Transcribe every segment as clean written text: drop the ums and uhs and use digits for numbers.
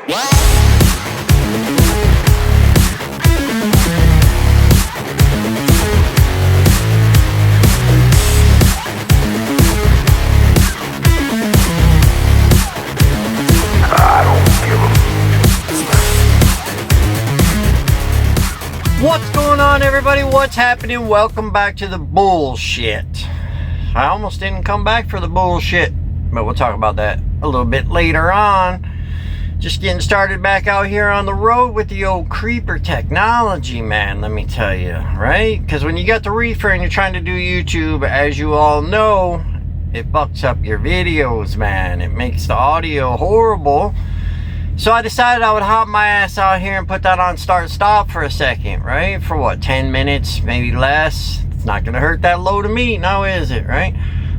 What's going on, everybody? What's happening? Welcome back to the bullshit. I almost didn't come back for the bullshit, but we'll talk about that a little bit later on. Just getting started back out here on the road with the old creeper technology, man, let me tell you, right? Because when you got the reefer and you're trying to do YouTube, as you all know, it fucks up your videos, man. It makes the audio horrible. So I decided I would hop my ass out here and put that on start stop for a second, right? For what, 10 minutes, maybe less? It's not gonna hurt that load of meat, now is it, right?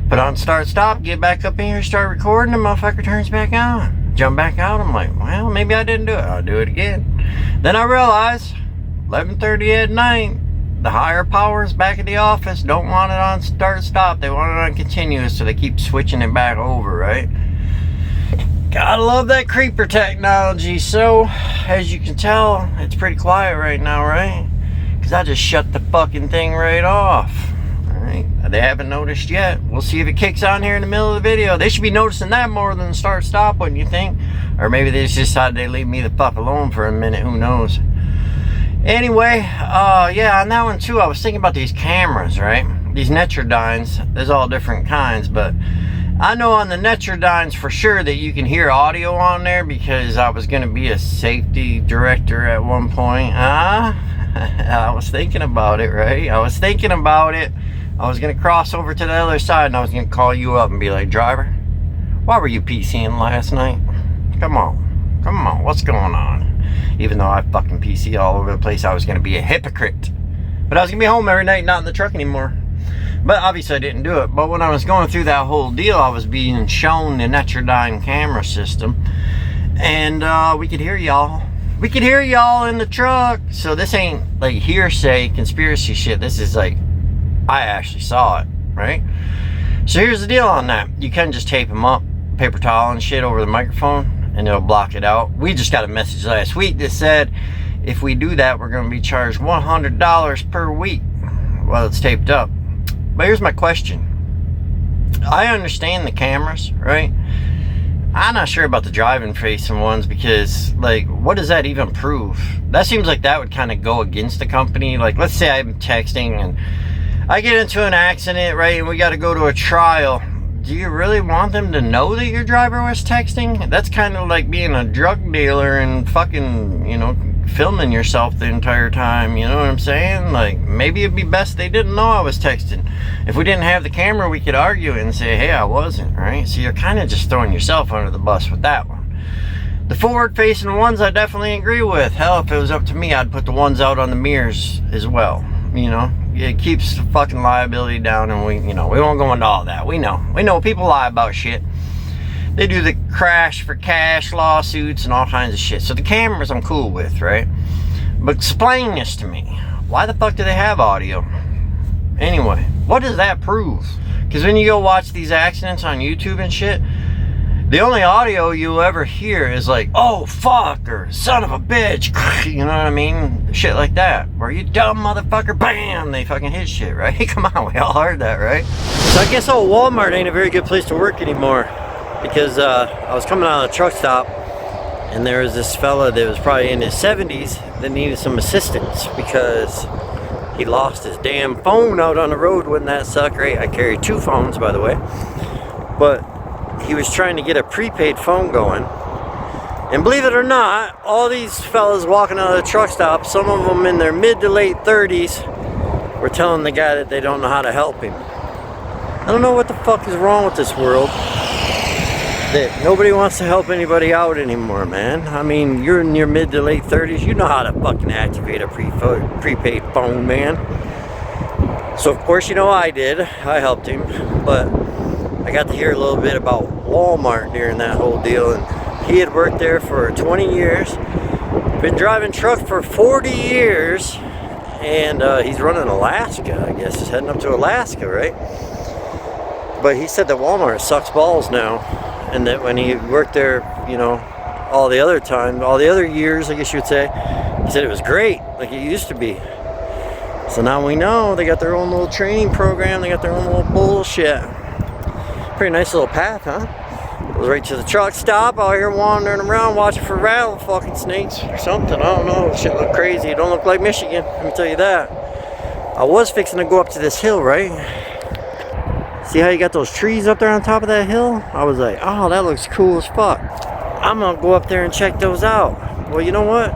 Put on start stop, get back up in here, start recording, the motherfucker turns back on. Jump back out, I'm like, well, maybe I didn't do it. I'll do it again. Then I realized, 11:30 at night, the higher powers back at the office don't want it on start stop. They want it on continuous, so they keep switching it back over, right? Gotta love that creeper technology. So, as you can tell, it's pretty quiet right now, right? Because I just shut the fucking thing right off. Alright, they haven't noticed yet. We'll see if it kicks on here in the middle of the video. They should be noticing that more than start stop, wouldn't you think? Or maybe they just decided they leave me the fuck alone for a minute, who knows? Anyway, yeah, on that one too, I was thinking about these cameras, right? These Netrodynes, there's all different kinds, but I know on the Netrodynes for sure that you can hear audio on there, because I was going to be a safety director at one point. I was thinking about it, right? I was thinking about it. I was going to cross over to the other side and I was going to call you up and be like, driver, why were you PCing last night? Come on, what's going on? Even though I fucking PC all over the place, I was going to be a hypocrite. But I was going to be home every night, not in the truck anymore. But obviously I didn't do it. But when I was going through that whole deal, I was being shown the Netrodyne camera system. And we could hear y'all. We could hear y'all in the truck. So this ain't like hearsay, conspiracy shit. This is like, I actually saw it, right? So here's the deal on that. You can just tape them up, paper towel and shit over the microphone, and it'll block it out. We just got a message last week that said, if we do that, we're going to be charged $100 per week while it's taped up. But here's my question. I understand the cameras, right? I'm not sure about the driving facing ones, because, like, what does that even prove? That seems like that would kind of go against the company. Like, let's say I'm texting and I get into an accident, right, and we got to go to a trial. Do you really want them to know that your driver was texting? That's kind of like being a drug dealer and fucking, you know, filming yourself the entire time, you know what I'm saying? Like, maybe it'd be best they didn't know I was texting. If we didn't have the camera, we could argue and say, hey, I wasn't, right? So you're kind of just throwing yourself under the bus with that one. The forward-facing ones, I definitely agree with. Hell, if it was up to me, I'd put the ones out on the mirrors as well, you know? It keeps the fucking liability down, and we won't go into all that. We know people lie about shit. They do the crash for cash lawsuits and all kinds of shit. So the cameras I'm cool with, right? But explain this to me. Why the fuck do they have audio? Anyway, what does that prove? Because when you go watch these accidents on YouTube and shit, the only audio you'll ever hear is like, oh fuck, or son of a bitch, you know what I mean? Shit like that. Where you dumb motherfucker, bam, they fucking hit shit, right? Come on, we all heard that, right? So I guess old Walmart ain't a very good place to work anymore. Because I was coming out of a truck stop and there was this fella that was probably in his 70s that needed some assistance because he lost his damn phone out on the road. Wouldn't that suck, right? I carry 2 phones, by the way. But he was trying to get a prepaid phone going. And believe it or not, all these fellas walking out of the truck stop, some of them in their mid to late 30s, were telling the guy that they don't know how to help him. I don't know what the fuck is wrong with this world, that nobody wants to help anybody out anymore, man. I mean, you're in your mid to late 30s, you know how to fucking activate a prepaid phone, man. So of course, you know I did. I helped him, but I got to hear a little bit about Walmart during that whole deal, and he had worked there for 20 years, been driving truck for 40 years, and he's running Alaska, I guess. He's heading up to Alaska, right? But he said that Walmart sucks balls now, and that when he worked there, you know, all the other time, all the other years, I guess you would say. He said it was great, like it used to be. So now we know they got their own little training program. They got their own little bullshit. Pretty nice little path, huh? Goes right to the truck stop. Out here wandering around watching for rattle fucking snakes or something. I don't know. Shit look crazy. It don't look like Michigan. Let me tell you that. I was fixing to go up to this hill, right? See how you got those trees up there on top of that hill? I was like, oh, that looks cool as fuck. I'm gonna go up there and check those out. Well, you know what?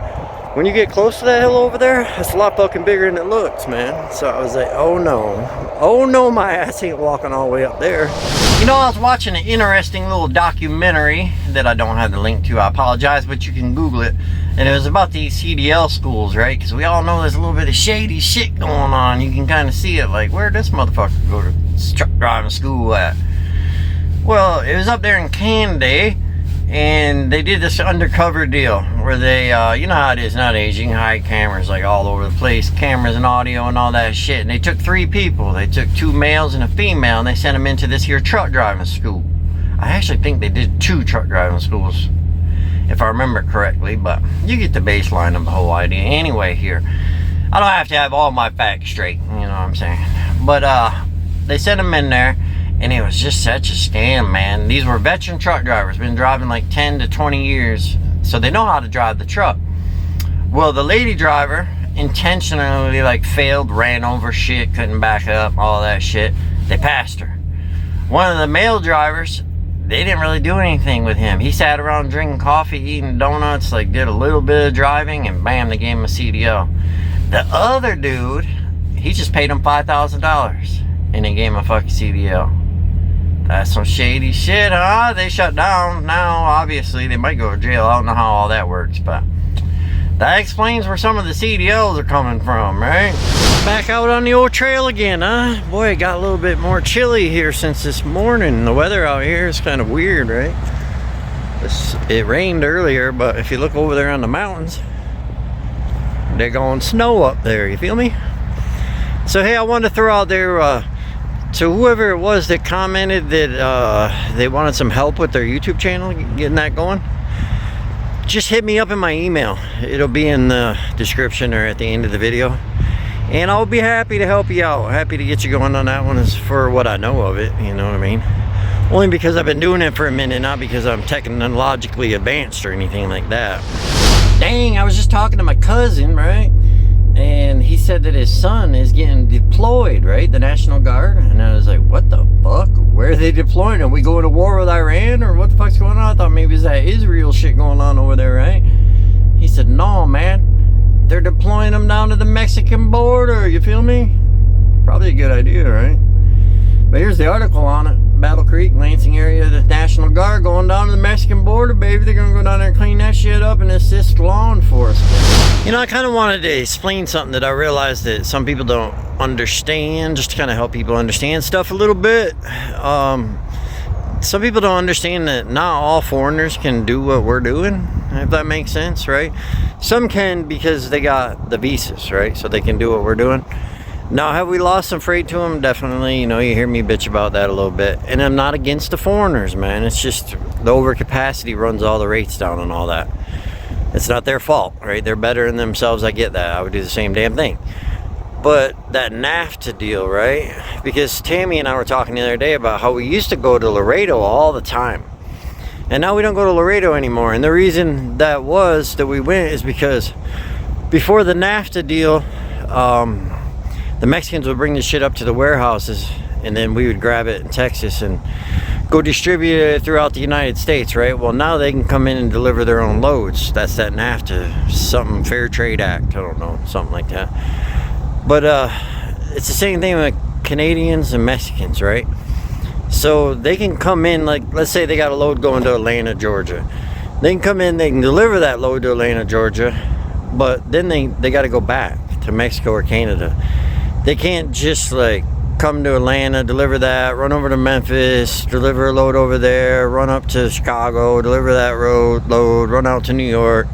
When you get close to that hill over there, it's a lot fucking bigger than it looks, man. So I was like, oh no, my ass ain't walking all the way up there. You know, I was watching an interesting little documentary that I don't have the link to, I apologize, but you can Google it. And it was about these CDL schools, right? Because we all know there's a little bit of shady shit going on. You can kind of see it, like, where'd this motherfucker go to truck driving school at? Well, it was up there in Canada. And they did this undercover deal where they, you know how it is nowadays, you can hide cameras like all over the place, cameras and audio and all that shit. And they took 3 people. They took 2 males and a female, and they sent them into this here truck driving school. I actually think they did 2 truck driving schools, if I remember correctly, but you get the baseline of the whole idea. Anyway, here, I don't have to have all my facts straight, you know what I'm saying? But they sent them in there. And it was just such a scam, man. These were veteran truck drivers, been driving like 10 to 20 years. So they know how to drive the truck. Well, the lady driver intentionally like failed, ran over shit, couldn't back up, all that shit. They passed her. One of the male drivers, they didn't really do anything with him. He sat around drinking coffee, eating donuts, like did a little bit of driving, and bam, they gave him a CDL. The other dude, he just paid him $5,000 and they gave him a fucking CDL. That's some shady shit, huh? They shut down now. Obviously, they might go to jail. I don't know how all that works, but that explains where some of the CDLs are coming from, right? Back out on the old trail again, huh? Boy, it got a little bit more chilly here since this morning. The weather out here is kind of weird, right? It rained earlier, but if you look over there on the mountains, they're going snow up there, you feel me? So, hey, I wanted to throw out there, to whoever it was that commented that they wanted some help with their YouTube channel, getting that going, just hit me up in my email. It'll be in the description or at the end of the video. And I'll be happy to help you out. Happy to get you going on that one as for what I know of it, you know what I mean? Only because I've been doing it for a minute, not because I'm technologically advanced or anything like that. Dang, I was just talking to my cousin, right? And he said that his son is getting deployed, right? The National Guard. And I was like, what the fuck? Where are they deploying? Are we going to war with Iran? Or what the fuck's going on? I thought maybe it's that Israel shit going on over there, right? He said, no, man. They're deploying them down to the Mexican border. You feel me? Probably a good idea, right? But here's the article on it. Battle Creek, Lansing area, the National Guard going down to the Mexican border, baby. They're going to go down there and clean that shit up and assist law enforcement. You know, I kind of wanted to explain something that I realized that some people don't understand, just to kind of help people understand stuff a little bit. Some people don't understand that not all foreigners can do what we're doing, if that makes sense, right? Some can because they got the visas, right? So they can do what we're doing. Now, have we lost some freight to them? Definitely. You know, you hear me bitch about that a little bit. And I'm not against the foreigners, man. It's just the overcapacity runs all the rates down and all that. It's not their fault, right? They're better than themselves. I get that. I would do the same damn thing. But that NAFTA deal, right? Because Tammy and I were talking the other day about how we used to go to Laredo all the time. And now we don't go to Laredo anymore. And the reason that was that we went is because before the NAFTA deal, the Mexicans would bring the shit up to the warehouses, and then we would grab it in Texas and go distribute it throughout the United States, right? Well, now they can come in and deliver their own loads. That's that NAFTA, something Fair Trade Act, I don't know, something like that. But it's the same thing with Canadians and Mexicans, right? So they can come in, like, let's say they got a load going to Atlanta, Georgia. They can come in, they can deliver that load to Atlanta, Georgia, but then they got to go back to Mexico or Canada. They can't just like come to Atlanta, deliver that, run over to Memphis, deliver a load over there, run up to Chicago, deliver that load, run out to New York.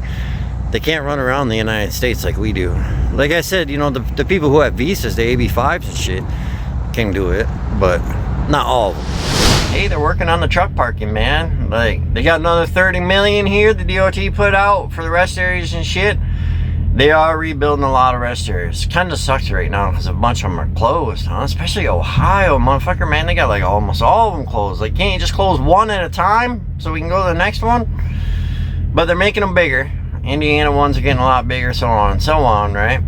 They can't run around the United States like we do. Like I said, you know, the people who have visas, the AB5s and shit, can do it, but not all of them. hey, they're working on the truck parking, man. Like, they got another 30 million here the DOT put out for the rest areas and shit. They are rebuilding a lot of rest areas. Kind of sucks right now because a bunch of them are closed, huh? Especially Ohio, motherfucker, man. They got like almost all of them closed. Like, can't you just close one at a time so we can go to the next one? But they're making them bigger. Indiana ones are getting a lot bigger, so on and so on, right?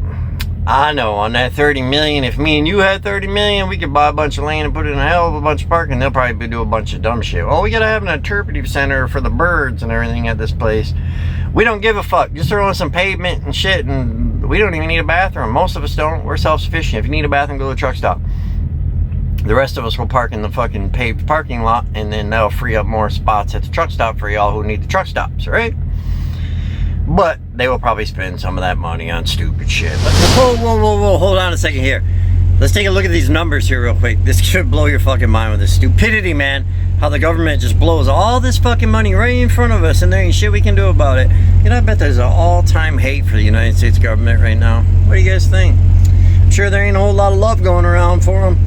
I know, on that 30 million, if me and you had 30 million, we could buy a bunch of land and put it in a hell of a bunch of parking. They'll probably do a bunch of dumb shit. Oh, we gotta have an interpretive center for the birds and everything at this place. We don't give a fuck. Just throw in some pavement and shit, and we don't even need a bathroom. Most of us don't. We're self-sufficient. If you need a bathroom, go to the truck stop. The rest of us will park in the fucking paved parking lot, and then that'll free up more spots at the truck stop for y'all who need the truck stops, right? But they will probably spend some of that money on stupid shit. But whoa, hold on a second here. Let's take a look at these numbers here real quick. This should blow your fucking mind with this stupidity, man. How the government just blows all this fucking money right in front of us and there ain't shit we can do about it. You know, I bet there's an all-time hate for the United States government right now. What do you guys think? I'm sure there ain't a whole lot of love going around for them.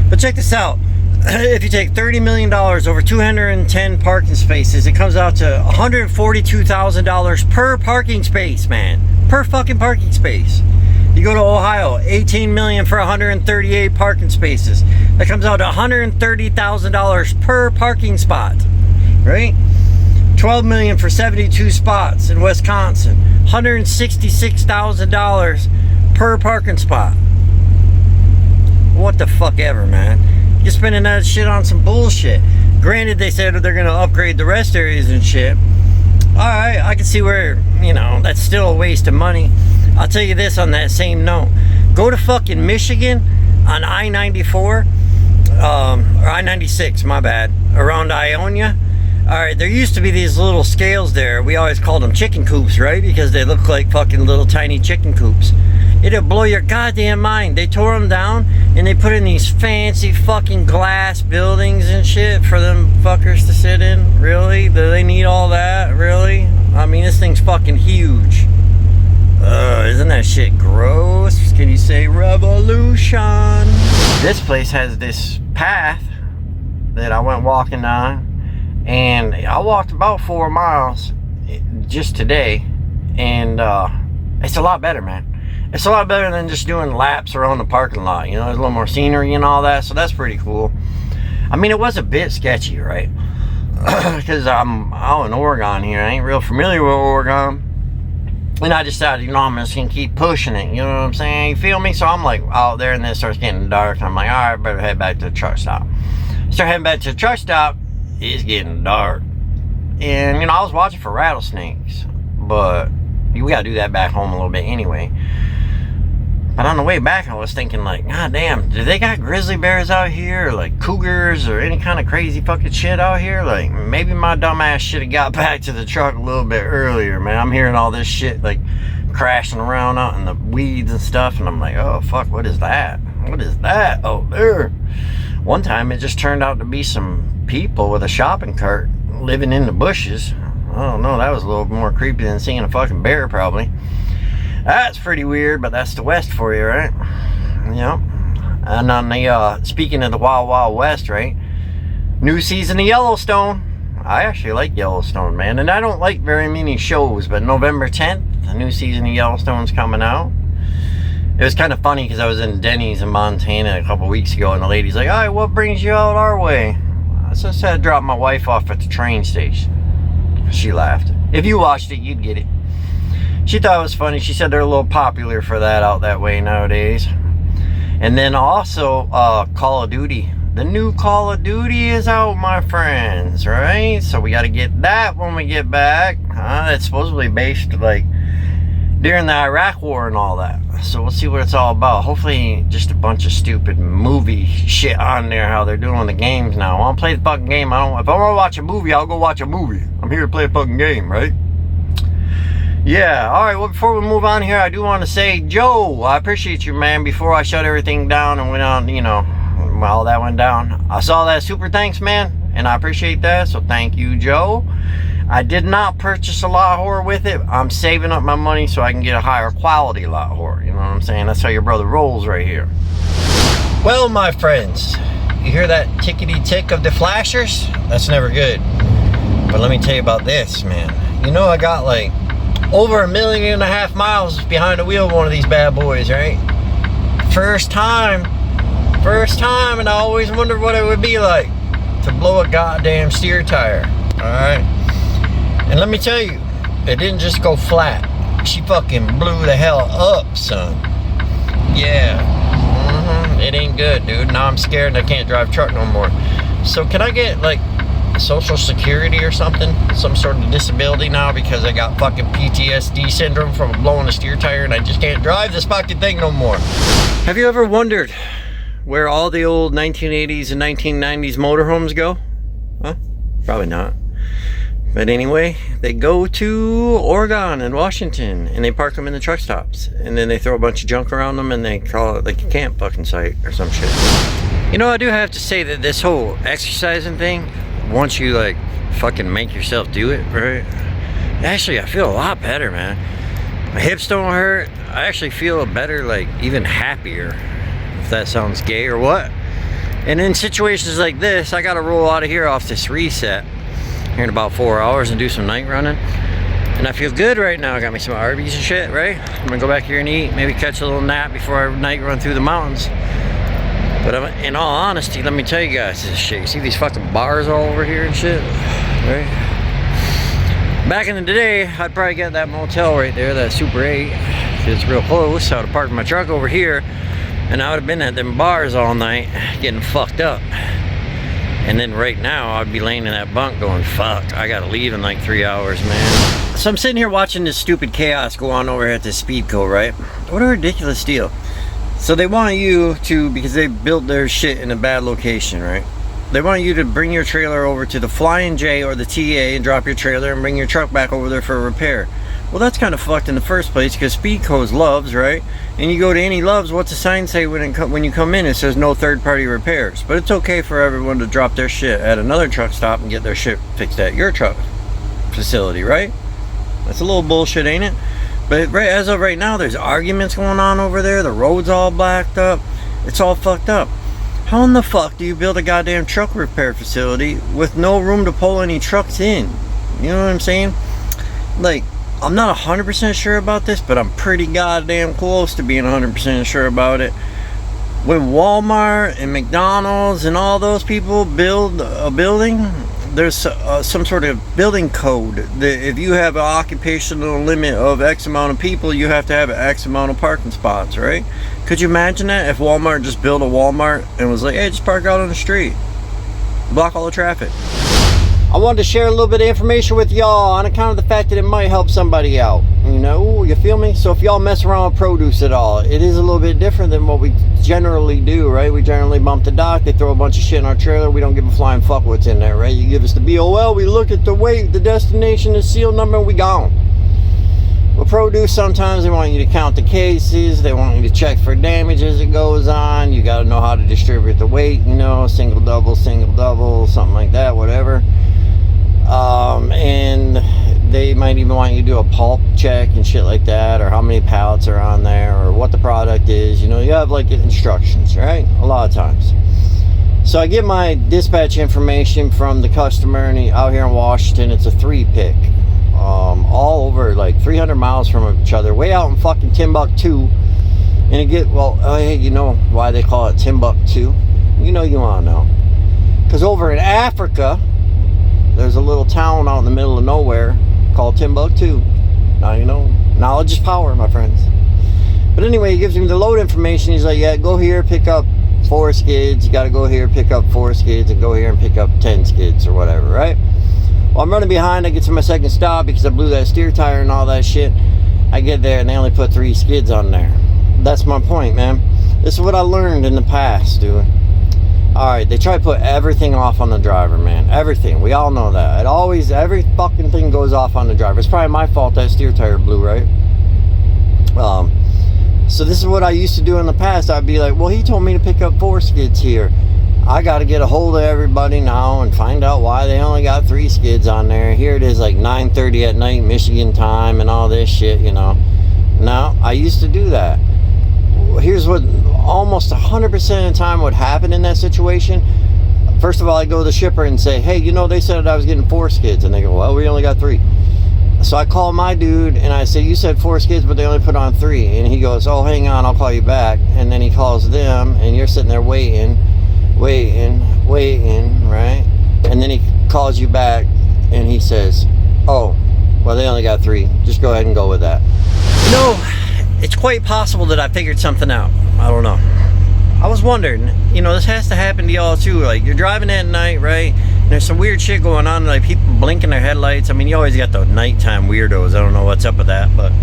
But check this out. If you take $30 million over 210 parking spaces, it comes out to $142,000 per parking space, man. Per fucking parking space. You go to Ohio, $18 million for 138 parking spaces. That comes out to $130,000 per parking spot, right? $12 million for 72 spots in Wisconsin. $166,000 per parking spot. What the fuck ever, man. You're spending that shit on some bullshit. Granted, they said they're gonna upgrade the rest areas and shit. Alright, I can see where, you know, that's still a waste of money. I'll tell you this on that same note. Go to fucking Michigan on I-94, or I-96, my bad, around Ionia. Alright, there used to be these little scales there. We always called them chicken coops, right? Because they look like fucking little tiny chicken coops. It'll blow your goddamn mind. They tore them down and they put in these fancy fucking glass buildings and shit for them fuckers to sit in. Really? Do they need all that? Really? I mean, this thing's fucking huge. Isn't that shit gross? Can you say revolution? This place has this path that I went walking on, and I walked about 4 miles just today, and it's a lot better, man. It's a lot better than just doing laps around the parking lot. You know, there's a little more scenery and all that, so that's pretty cool. I mean, it was a bit sketchy, right? Because I'm out in Oregon here. I ain't real familiar with Oregon. And I decided, you know, I'm just going to keep pushing it. You know what I'm saying? You feel me? So I'm like out there, and then it starts getting dark. And I'm like, all right, better head back to the truck stop. Start heading back to the truck stop. It's getting dark. And, you know, I was watching for rattlesnakes. But we got to do that back home a little bit anyway. But on the way back, I was thinking, like, God damn, do they got grizzly bears out here? Or, like, cougars or any kind of crazy fucking shit out here? Like, maybe my dumb ass should have got back to the truck a little bit earlier, man. I'm hearing all this shit, like, crashing around out in the weeds and stuff. And I'm like, oh, fuck, what is that? What is that? Oh, there. One time, it just turned out to be some people with a shopping cart living in the bushes. I don't know, that was a little more creepy than seeing a fucking bear, probably. That's pretty weird, but that's the West for you, right? Yep. And on the, speaking of the Wild Wild West, right? New season of Yellowstone. I actually like Yellowstone, man. And I don't like very many shows, but November 10th, the new season of Yellowstone's coming out. It was kind of funny because I was in Denny's in Montana a couple weeks ago, and the lady's like, all right, what brings you out our way? I just had to drop my wife off at the train station. She laughed. If you watched it, you'd get it. She thought it was funny. She said they're a little popular for that out that way nowadays. And then also Call of Duty. The new Call of Duty is out, my friends, right? So we got to get that when we get back. It's supposedly based like during the Iraq War and all that. So we'll see what it's all about. Hopefully just a bunch of stupid movie shit on there, how they're doing the games now. I want to play the fucking game. If I want to watch a movie, I'll go watch a movie. I'm here to play a fucking game, right? Yeah, alright, well, before we move on here, I do want to say, Joe, I appreciate you, man. Before I shut everything down and went on, you know, while that went down, I saw that super thanks, man, and I appreciate that, so thank you, Joe. I did not purchase a lot whore with it. I'm saving up my money so I can get a higher quality lot whore, you know what I'm saying? That's how your brother rolls right here. Well, my friends, You hear that tickety tick of the flashers? That's never good. But let me tell you about this, man. You know, I got like over 1.5 million miles behind the wheel of one of these bad boys, right? First time, and I always wondered what it would be like to blow a goddamn steer tire. Alright? And let me tell you, it didn't just go flat. She fucking blew the hell up, son. Yeah. It ain't good, dude. Now I'm scared and I can't drive truck no more. So can I get like Social Security or something? Some sort of disability now because I got fucking PTSD syndrome from blowing a steer tire and I just can't drive this fucking thing no more. Have you ever wondered where all the old 1980s and 1990s motorhomes go? Huh? Probably not. But anyway, they go to Oregon and Washington and they park them in the truck stops. And then they throw a bunch of junk around them and they call it like a camp fucking site or some shit. You know, I do have to say that this whole exercising thing, once you like fucking make yourself do it, right? Actually, I feel a lot better, man. My hips don't hurt. I actually feel better, like even happier, if that sounds gay or what. And in situations like this, I gotta roll out of here off this reset here in about 4 hours and do some night running. And I feel good right now. I got me some Arbys and shit, right? I'm gonna go back here and eat, maybe catch a little nap before I night run through the mountains. But in all honesty, let me tell you guys this shit. You see these fucking bars all over here and shit, right? Back in the day, I'd probably get that motel right there, that Super 8. It's real close. I would have parked my truck over here and I would have been at them bars all night getting fucked up. And then right now, I'd be laying in that bunk going, fuck, I gotta leave in like 3 hours, man. So I'm sitting here watching this stupid chaos go on over at this Speedco, right? What a ridiculous deal. So they want you to, because they built their shit in a bad location, right? They want you to bring your trailer over to the Flying J or the TA and drop your trailer and bring your truck back over there for a repair. Well, that's kind of fucked in the first place because Speedco's Loves, right? And you go to any Loves, what's the sign say when you come in? It says no third-party repairs. But it's okay for everyone to drop their shit at another truck stop and get their shit fixed at your truck facility, right? That's a little bullshit, ain't it? But right, as of right now, there's arguments going on over there. The road's all blacked up. It's all fucked up. How in the fuck do you build a goddamn truck repair facility with no room to pull any trucks in? You know what I'm saying? Like, I'm not 100% sure about this, but I'm pretty goddamn close to being 100% sure about it. When Walmart and McDonald's and all those people build a building, there's some sort of building code that if you have an occupational limit of X amount of people, you have to have X amount of parking spots, right? Could you imagine that if Walmart just built a Walmart and was like, hey, just park out on the street, block all the traffic? I wanted to share a little bit of information with y'all on account of the fact that it might help somebody out. You know, you feel me? So if y'all mess around with produce at all, it is a little bit different than what we generally do, right? We generally bump the dock, they throw a bunch of shit in our trailer, we don't give a flying fuck what's in there, right? You give us the BOL, we look at the weight, the destination, the seal number, and we gone. With produce, sometimes they want you to count the cases, they want you to check for damage as it goes on, you gotta know how to distribute the weight, you know, single, double, something like that, whatever. And they might even want you to do a pulp check and shit like that, or how many pallets are on there, or what the product is. You know, you have like instructions, right? A lot of times. So I get my dispatch information from the customer, and out here in Washington, it's a 3-pick, all over like 300 miles from each other, way out in fucking Timbuktu. And it get, well, hey, you know why they call it Timbuktu? You know, you want to know, because over in Africa, there's a little town out in the middle of nowhere called Timbuktu. Now you know. Knowledge is power, my friends. But anyway, he gives me the load information. He's like, yeah, go here, pick up 4 skids. You got to go here, pick up 4 skids, and go here and pick up 10 skids or whatever, right? Well, I'm running behind. I get to my second stop because I blew that steer tire and all that shit. I get there, and they only put 3 skids on there. That's my point, man. This is what I learned in the past, dude. Alright, they try to put everything off on the driver, man. Everything. We all know that. It always, every fucking thing goes off on the driver. It's probably my fault that steer tire blew, right? So this is what I used to do in the past. I'd be like, well, he told me to pick up 4 skids here. I got to get a hold of everybody now and find out why they only got 3 skids on there. Here it is, like 9:30 at night, Michigan time, and all this shit, you know. Now, I used to do that. Here's what almost 100% of the time what happened in that situation, first of all, I go to the shipper and say, hey, you know, they said I was getting 4 skids. And they go, well, we only got 3. So I call my dude and I say, you said 4 skids, but they only put on 3. And he goes, oh, hang on, I'll call you back. And then he calls them and you're sitting there waiting, right? And then he calls you back and he says, oh, well, they only got 3. Just go ahead and go with that. No, it's quite possible that I figured something out. I don't know. I was wondering, you know, this has to happen to y'all too. Like, you're driving at night, right? And there's some weird shit going on, like people blinking their headlights. I mean, you always got the nighttime weirdos. I don't know what's up with that, but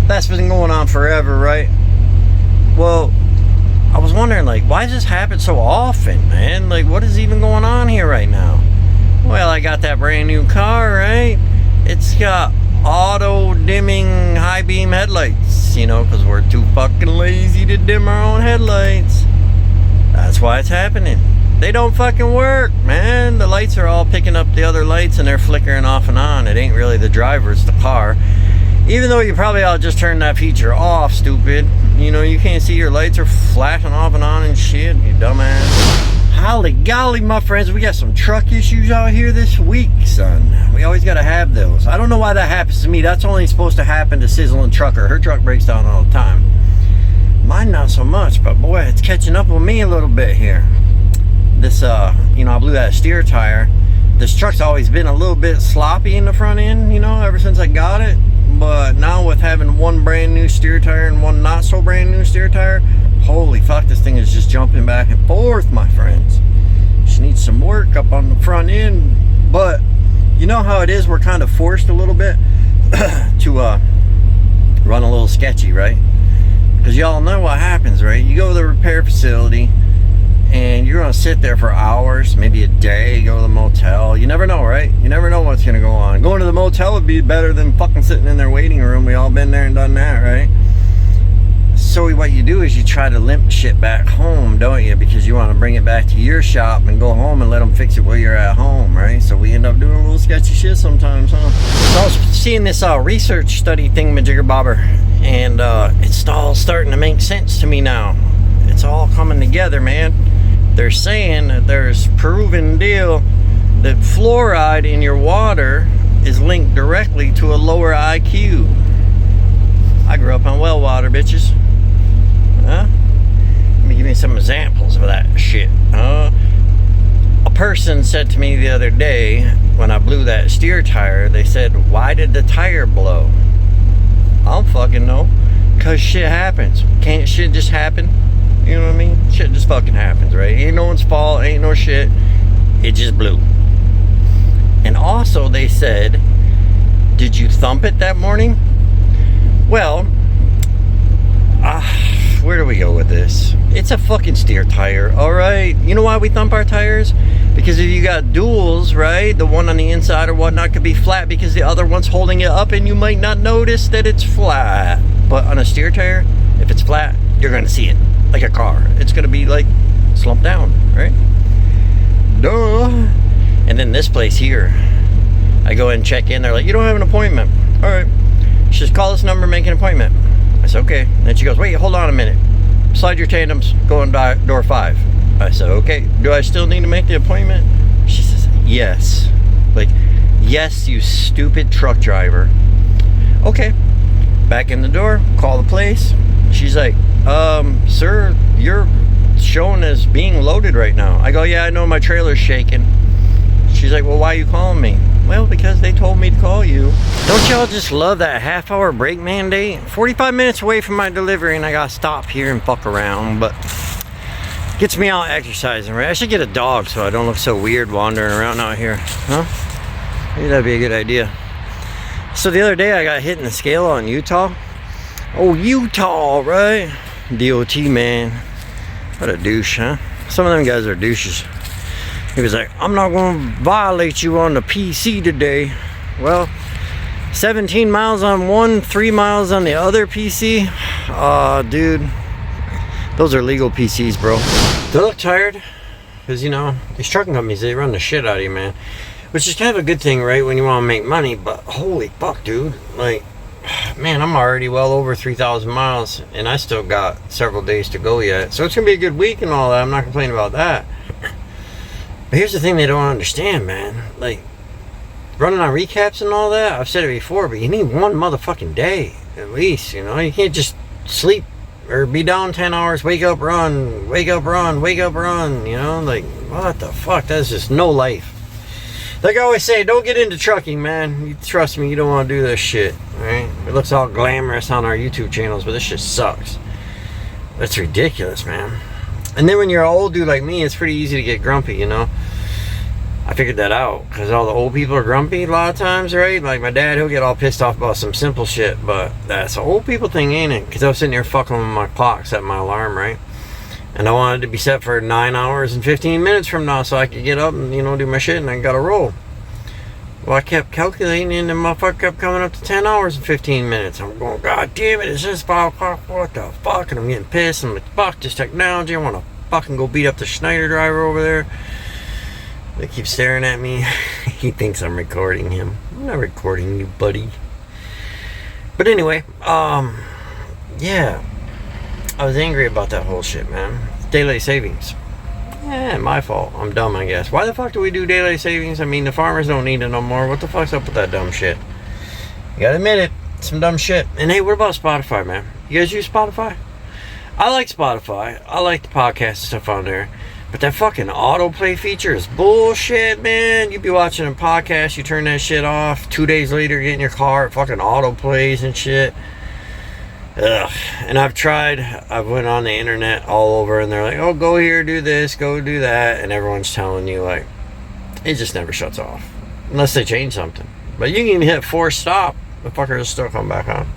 that's been going on forever, right? Well, I was wondering, like, why does this happen so often, man? Like, what is even going on here right now? Well, I got that brand new car, right? It's got auto dimming high beam headlights, you know, because we're too fucking lazy to dim our own headlights. That's why it's happening. They don't fucking work, man. The lights are all picking up the other lights and they're flickering off and on. It ain't really the driver, it's the car. Even though you probably ought to just turn that feature off, stupid. You know, you can't see your lights are flashing off and on and shit, you dumbass. Holly golly, my friends, we got some truck issues out here this week, son. We always gotta have those. I don't know why that happens to me. That's only supposed to happen to Sizzling Trucker. Her truck breaks down all the time. Mine not so much, but boy, it's catching up with me a little bit here. This, you know, I blew that steer tire. This truck's always been a little bit sloppy in the front end, you know, ever since I got it. But now with having one brand new steer tire and one not so brand new steer tire, holy fuck, this thing is just jumping back and forth, my friends. She needs some work up on the front end. But you know how it is, we're kind of forced a little bit to run a little sketchy, right? Because y'all know what happens, right? You go to the repair facility and you're gonna sit there for hours, maybe a day, go to the motel. You never know, right? You never know what's gonna go on. Going to the motel would be better than fucking sitting in their waiting room. We all been there and done that, right? So what you do is you try to limp shit back home, don't you? Because you want to bring it back to your shop and go home and let them fix it while you're at home, right? So we end up doing a little sketchy shit sometimes, huh? So I was seeing this research study thingamajigger bobber, and it's all starting to make sense to me now. It's all coming together, man. They're saying that there's proven deal that fluoride in your water is linked directly to a lower IQ. I grew up on well water, bitches. Huh? Let me give you some examples of that shit. A person said to me the other day when I blew that steer tire, they said, why did the tire blow? I don't fucking know. Because shit happens. Can't shit just happen? You know what I mean? Shit just fucking happens, right? Ain't no one's fault, ain't no shit. It just blew. And also they said, did you thump it that morning? Well, where do we go with this? It's a fucking steer tire, alright? You know why we thump our tires? Because if you got duals, right, the one on the inside or whatnot could be flat because the other one's holding it up and you might not notice that it's flat. But on a steer tire, if it's flat, you're going to see it. Like a car. It's going to be like slumped down, right? Duh. And then this place here, I go and check in. They're like, you don't have an appointment. Alright. She says, call this number, make an appointment. I said, okay. Then she goes, wait, hold on a minute. Slide your tandems, go in door 5. I said, okay. Do I still need to make the appointment? She says, yes. Like, yes, you stupid truck driver. Okay. Back in the door, call the place. She's like, sir, you're shown as being loaded right now. I go, yeah, I know, my trailer's shaking. She's like, well, why are you calling me? Well, because they told me to call you. Don't y'all just love that half-hour break mandate? 45 minutes away from my delivery and I gotta stop here and fuck around, but gets me out exercising, right? I should get a dog so I don't look so weird wandering around out here, huh? Maybe that'd be a good idea. So the other day I got hit in the scale on Utah. Oh, Utah, right? DOT, man. What a douche, huh? Some of them guys are douches. He was like, I'm not going to violate you on the PC today. Well, 17 miles on one, 3 miles on the other PC. Dude, those are legal PCs, bro. Do I look tired? Because, you know, these trucking companies, they run the shit out of you, man. Which is kind of a good thing, right? When you want to make money. But holy fuck, dude. Like, man, I'm already well over 3,000 miles, and I still got several days to go yet. So it's gonna be a good week and all that. I'm not complaining about that. But here's the thing they don't understand, man. Like, running on recaps and all that, I've said it before, but you need one motherfucking day at least, you know. You can't just sleep or be down 10 hours, wake up, run, wake up, run, wake up, run, you know. Like, what the fuck? That's just no life. Like I always say, don't get into trucking, man. You trust me, you don't want to do this shit, right? It looks all glamorous on our YouTube channels, but this shit sucks. That's ridiculous, man. And then when you're an old dude like me, it's pretty easy to get grumpy, you know. I figured that out, because all the old people are grumpy a lot of times, right? Like my dad, he'll get all pissed off about some simple shit, but that's an old people thing, ain't it? Because I was sitting there fucking with my clock, setting my alarm, right? And I wanted to be set for 9 hours and 15 minutes from now so I could get up and, you know, do my shit, and I got to roll. Well, I kept calculating, and the motherfucker kept coming up to 10 hours and 15 minutes. I'm going, God damn it, it's just 5 o'clock, what the fuck? And I'm getting pissed. I'm like, fuck this technology. I want to fucking go beat up the Schneider driver over there. They keep staring at me. He thinks I'm recording him. I'm not recording you, buddy. But anyway, yeah. I was angry about that whole shit, man. Daylight savings. Yeah, my fault. I'm dumb, I guess. Why the fuck do we do daylight savings? I mean, the farmers don't need it no more. What the fuck's up with that dumb shit? You gotta admit it. Some dumb shit. And hey, what about Spotify, man? You guys use Spotify? I like Spotify. I like the podcast and stuff on there. But that fucking autoplay feature is bullshit, man. You be watching a podcast, you turn that shit off. 2 days later, get in your car, it fucking autoplays and shit. Ugh. And I've tried, I've went on the internet all over, and they're like, oh, go here, do this, go do that, and everyone's telling you, like, it just never shuts off unless they change something. But you can even hit force stop, the fucker will still come back on.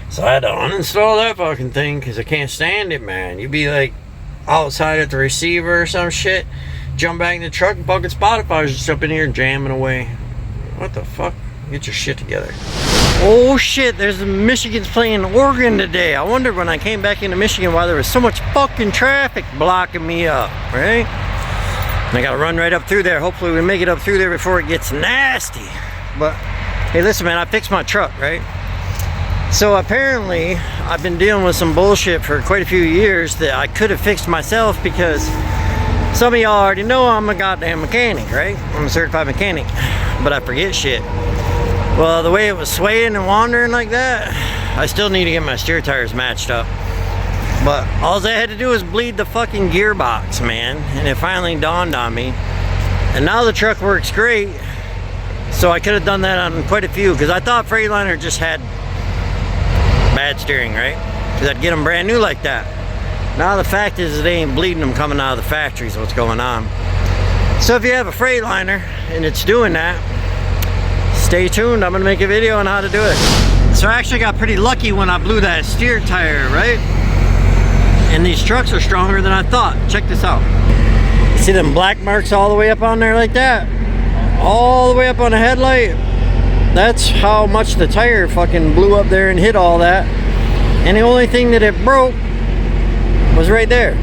So I had to uninstall that fucking thing because I can't stand it, man. You be like outside at the receiver or some shit, jump back in the truck, and fucking Spotify's just up in here jamming away. What the fuck? Get your shit together. Oh shit, there's Michigan's playing Oregon today. I wondered when I came back into Michigan why there was so much fucking traffic blocking me up, right? And I gotta run right up through there. Hopefully we make it up through there before it gets nasty. But hey, listen, man, I fixed my truck, right? So apparently I've been dealing with some bullshit for quite a few years that I could have fixed myself, because some of y'all already know I'm a goddamn mechanic, right? I'm a certified mechanic, but I forget shit. Well, the way it was swaying and wandering like that, I still need to get my steer tires matched up. But all I had to do was bleed the fucking gearbox, man. And it finally dawned on me. And now the truck works great. So I could have done that on quite a few, because I thought Freightliner just had bad steering, right? Because I'd get them brand new like that. Now the fact is they ain't bleeding them coming out of the factory is what's going on. So if you have a Freightliner and it's doing that, stay tuned. I'm gonna make a video on how to do it. So I actually got pretty lucky when I blew that steer tire, right? And these trucks are stronger than I thought. Check this out. See them black marks all the way up on there like that? All the way up on the headlight. That's how much the tire fucking blew up there and hit all that. And the only thing that it broke was right there.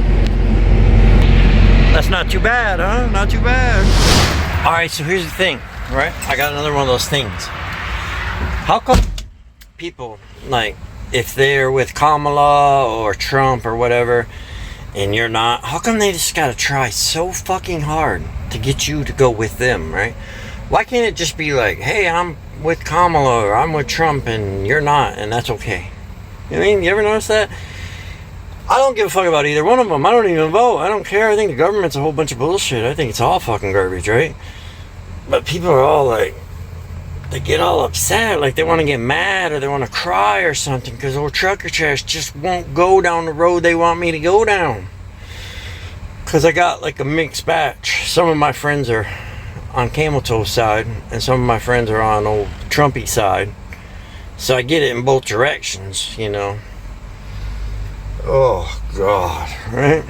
That's not too bad, huh? Not too bad. All right, so here's the thing. Right, I got another one of those things. How come people, like, if they're with Kamala or Trump or whatever, and you're not, how come they just gotta try so fucking hard to get you to go with them, right? Why can't it just be like, hey, I'm with Kamala or I'm with Trump and you're not, and that's okay? You know what I mean? You ever notice that? I don't give a fuck about either one of them. I don't even vote. I don't care. I think the government's a whole bunch of bullshit. I think it's all fucking garbage, right? But people are all like, they get all upset, like they want to get mad or they want to cry or something because old trucker trash just won't go down the road they want me to go down. Because I got like a mixed batch. Some of my friends are on Camel Toe side and some of my friends are on old Trumpy side. So I get it in both directions, you know. Oh, God, right?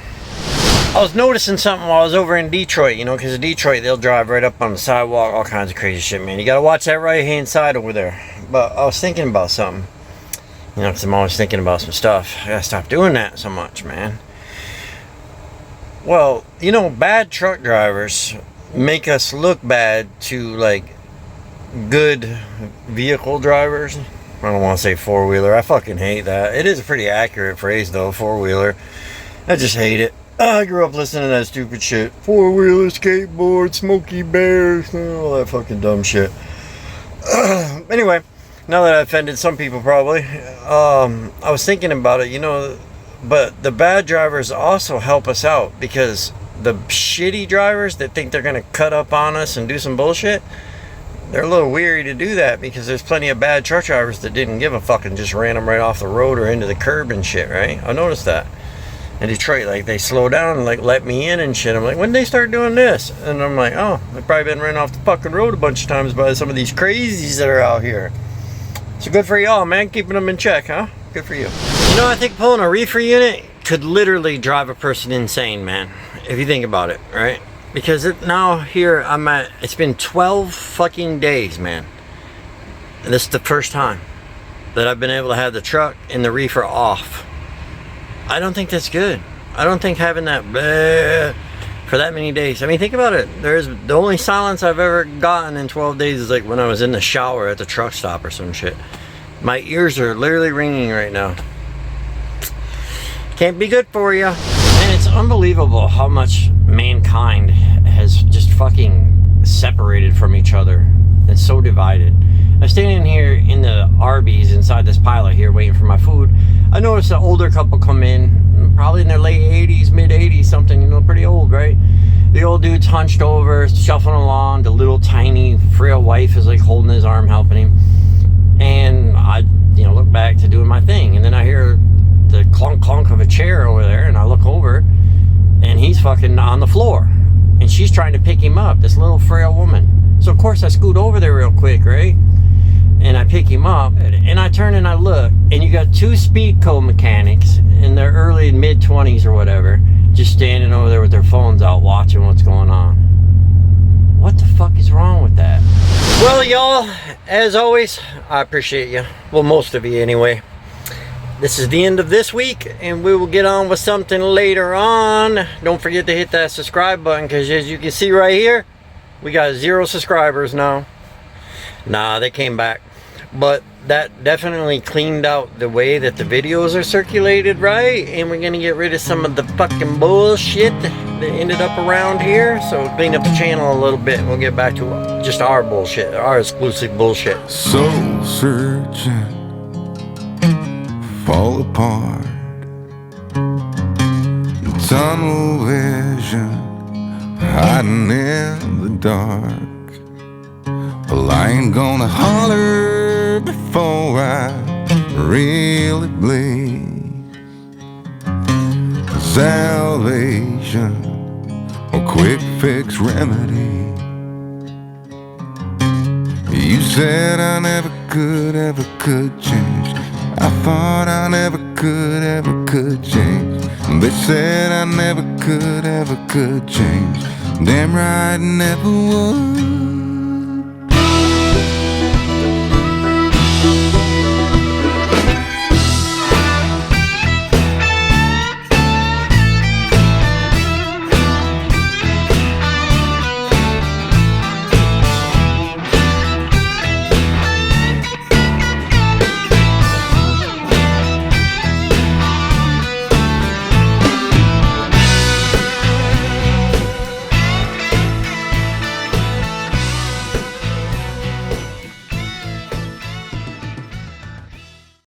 I was noticing something while I was over in Detroit, you know, because in Detroit, they'll drive right up on the sidewalk, all kinds of crazy shit, man. You got to watch that right-hand side over there. But I was thinking about something, you know, because I'm always thinking about some stuff. I got to stop doing that so much, man. Well, you know, bad truck drivers make us look bad to, like, good vehicle drivers, I don't want to say four-wheeler. I fucking hate that. It is a pretty accurate phrase, though, four-wheeler. I just hate it. I grew up listening to that stupid shit. Four-wheeler, skateboard, Smokey Bears, all that fucking dumb shit. Anyway, now that I offended some people probably, I was thinking about it, you know, but the bad drivers also help us out, because the shitty drivers that think they're going to cut up on us and do some bullshit, they're a little weary to do that, because there's plenty of bad truck drivers that didn't give a fuck and just ran them right off the road or into the curb and shit, right? I noticed that. In Detroit, like, they slow down and like let me in and shit. I'm like, when did they start doing this? And I'm like, oh, they've probably been ran off the fucking road a bunch of times by some of these crazies that are out here. So good for y'all, man, keeping them in check, huh? Good for you. You know, I think pulling a reefer unit could literally drive a person insane, man, if you think about it, right? Because now here I'm at, it's been 12 fucking days, man. And this is the first time that I've been able to have the truck and the reefer off. I don't think that's good. I don't think having that bleh for that many days. I mean, think about it. There's the only silence I've ever gotten in 12 days is like when I was in the shower at the truck stop or some shit. My ears are literally ringing right now. Can't be good for you. And it's unbelievable how much mankind has just fucking separated from each other and so divided. I'm standing here in the Arbys inside this pilot here waiting for my food. I noticed an older couple come in, probably in their late 80s, mid 80s, something, you know, pretty old, right? The old dude's hunched over, shuffling along. The little tiny frail wife is like holding his arm, helping him. And I, you know, look back to doing my thing, and then I hear the clunk clunk of a chair over there, and I look over, and he's fucking on the floor, and she's trying to pick him up, this little frail woman. So of course I scoot over there real quick, right? And I pick him up, and I turn and I look, and you got two speed code mechanics in their early mid 20s or whatever, just standing over there with their phones out watching what's going on. What the fuck is wrong with that? Well, y'all, as always, I appreciate you. Well, most of you anyway. This is the end of this week, and we will get on with something later on. Don't forget to hit that subscribe button, because as you can see right here, we got 0 subscribers now. Nah, they came back. But that definitely cleaned out the way that the videos are circulated, right? And we're gonna get rid of some of the fucking bullshit that ended up around here. So clean up the channel a little bit, and we'll get back to just our bullshit, our exclusive bullshit. Soul searching, fall apart, tunnel vision, hiding in the dark. Well, I ain't gonna holler before I really bleed. Salvation or quick fix remedy. You said I never could change. I thought I never could change. They said I never could change. Damn right I never would.